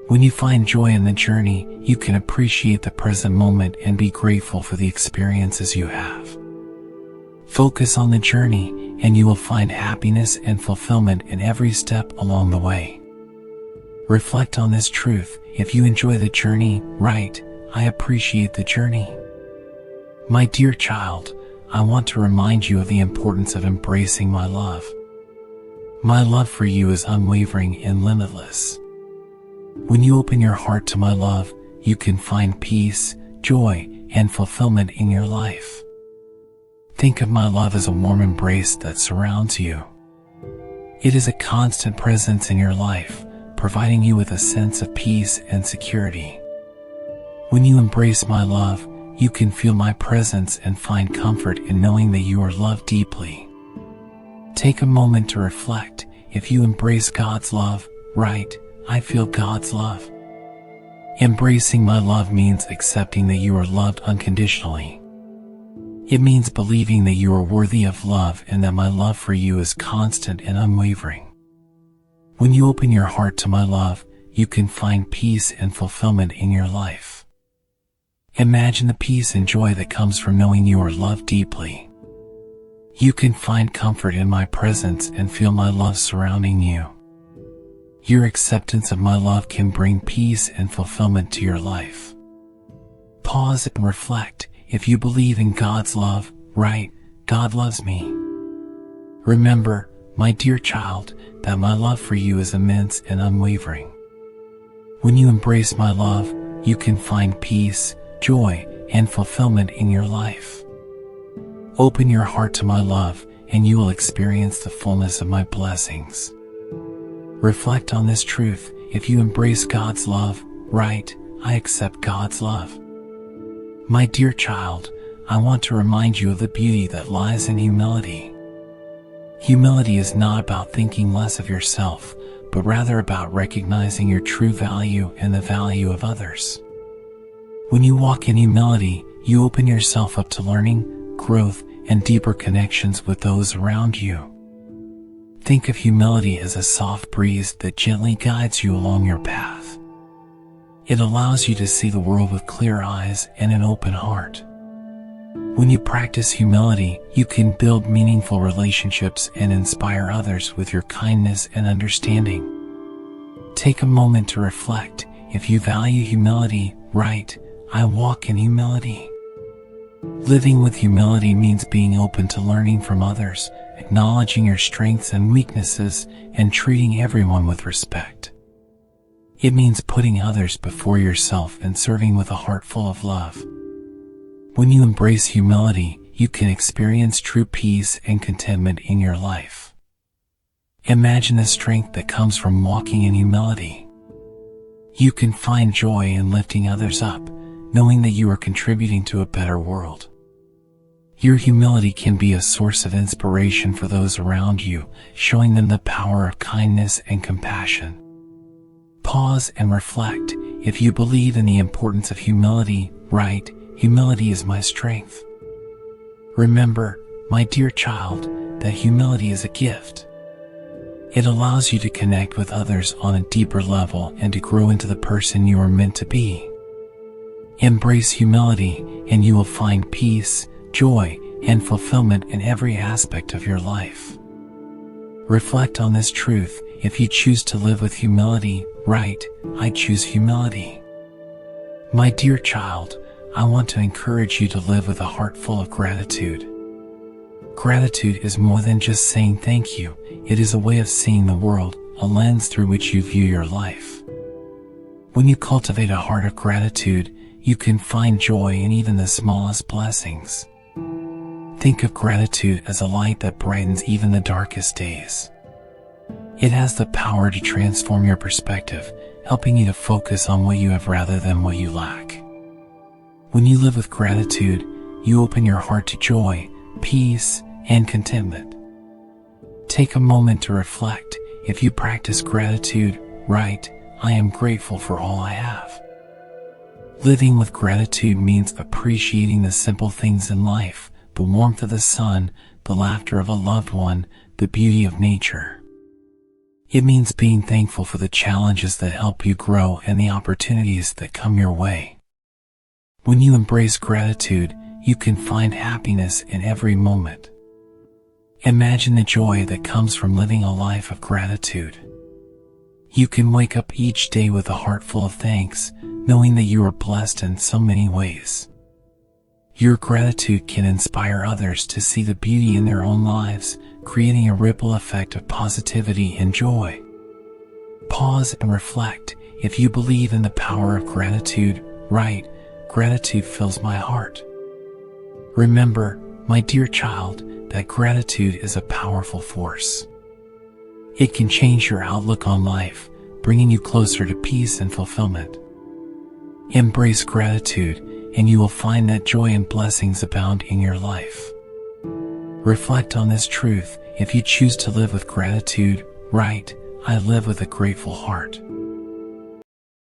When you find joy in the journey, you can appreciate the present moment and be grateful for the experiences you have. Focus on the journey, and you will find happiness and fulfillment in every step along the way. Reflect on this truth. If you enjoy the journey, write, "I appreciate the journey." My dear child, I want to remind you of the importance of embracing my love. My love for you is unwavering and limitless. When you open your heart to my love, you can find peace, joy, and fulfillment in your life. Think of my love as a warm embrace that surrounds you. It is a constant presence in your life, providing you with a sense of peace and security. When you embrace my love, you can feel my presence and find comfort in knowing that you are loved deeply. Take a moment to reflect. If you embrace God's love, write, "I feel God's love." Embracing my love means accepting that you are loved unconditionally. It means believing that you are worthy of love and that my love for you is constant and unwavering. When you open your heart to my love, you can find peace and fulfillment in your life. Imagine the peace and joy that comes from knowing you are loved deeply. You can find comfort in my presence and feel my love surrounding you. Your acceptance of my love can bring peace and fulfillment to your life. Pause and reflect. If you believe in God's love, write, "God loves me." Remember, my dear child, that my love for you is immense and unwavering. When you embrace my love, you can find peace, joy, and fulfillment in your life. Open your heart to my love, and you will experience the fullness of my blessings. Reflect on this truth. If you embrace God's love, write, "I accept God's love." My dear child, I want to remind you of the beauty that lies in humility. Humility is not about thinking less of yourself, but rather about recognizing your true value and the value of others. When you walk in humility, you open yourself up to learning, growth, and deeper connections with those around you. Think of humility as a soft breeze that gently guides you along your path. It allows you to see the world with clear eyes and an open heart. When you practice humility, you can build meaningful relationships and inspire others with your kindness and understanding. Take a moment to reflect. If you value humility, write, "I walk in humility." Living with humility means being open to learning from others, acknowledging your strengths and weaknesses, and treating everyone with respect. It means putting others before yourself and serving with a heart full of love. When you embrace humility, you can experience true peace and contentment in your life. Imagine the strength that comes from walking in humility. You can find joy in lifting others up, knowing that you are contributing to a better world. Your humility can be a source of inspiration for those around you, showing them the power of kindness and compassion. Pause and reflect. If you believe in the importance of humility, write, "Humility is my strength." Remember, my dear child, that humility is a gift. It allows you to connect with others on a deeper level and to grow into the person you are meant to be. Embrace humility, and you will find peace, joy, and fulfillment in every aspect of your life. Reflect on this truth. If you choose to live with humility, write, "I choose humility." My dear child, I want to encourage you to live with a heart full of gratitude. Gratitude is more than just saying thank you. It is a way of seeing the world, a lens through which you view your life. When you cultivate a heart of gratitude, you can find joy in even the smallest blessings. Think of gratitude as a light that brightens even the darkest days. It has the power to transform your perspective, helping you to focus on what you have rather than what you lack. When you live with gratitude, you open your heart to joy, peace, and contentment. Take a moment to reflect. If you practice gratitude, write, "I am grateful for all I have." Living with gratitude means appreciating the simple things in life, the warmth of the sun, the laughter of a loved one, the beauty of nature. It means being thankful for the challenges that help you grow and the opportunities that come your way. When you embrace gratitude, you can find happiness in every moment. Imagine the joy that comes from living a life of gratitude. You can wake up each day with a heart full of thanks, knowing that you are blessed in so many ways. Your gratitude can inspire others to see the beauty in their own lives, creating a ripple effect of positivity and joy. Pause and reflect. If you believe in the power of gratitude, write, "Gratitude fills my heart." Remember, my dear child, that gratitude is a powerful force. It can change your outlook on life, bringing you closer to peace and fulfillment. Embrace gratitude, and you will find that joy and blessings abound in your life. Reflect on this truth. If you choose to live with gratitude, write, "I live with a grateful heart."